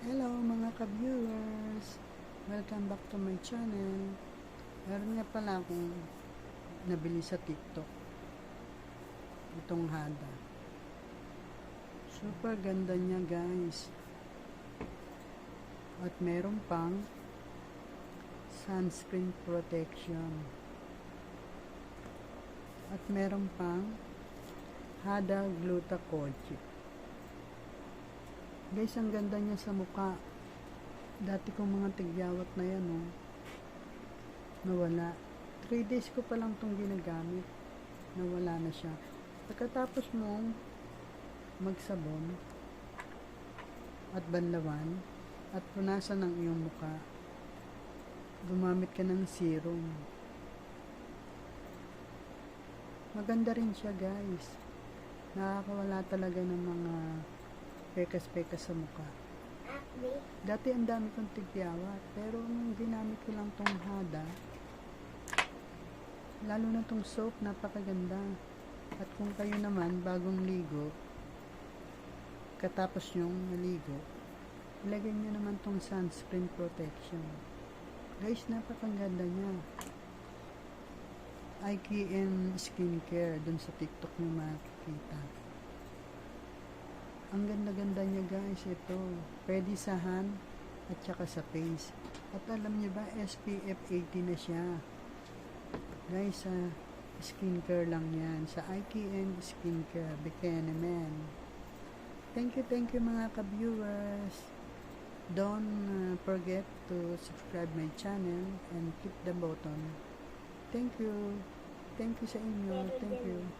Hello mga ka-viewers! Welcome back to my channel. Meron nga pala akong nabili sa TikTok. Itong hada. Super ganda niya guys. At meron pang sunscreen protection. At meron pang hada glutathione. Guys, ang ganda niya sa mukha. Dati kong mga tigyawat na yan, oh, nawala. 3 days ko pa lang itong ginagamit. Nawala na siya. Pagkatapos mong magsabon at banlawan at punasan ng iyong mukha, gumamit ka ng serum. Maganda rin siya guys. Nakakawala talaga ng mga pekas-pekas sa mukha. Dati ang dami kong tigyawat, pero nung ginamit ko lang tong hada, lalo na tong soap, napakaganda. At kung kayo naman bagong ligo, katapos yung naligo, ilagay nyo naman tong sunscreen protection. Guys, napakaganda niya. IKN Skincare, dun sa TikTok nyo makikita. Ang ganda-ganda niya guys, ito. Pwede sa hand at saka sa face. At alam niyo ba, SPF 80 na siya. Guys, sa skincare lang yan. Sa IKN Skincare, Bikini Man. Thank you mga ka-viewers. Don't forget to subscribe my channel and click the button. Thank you. Thank you sa inyo. Thank you.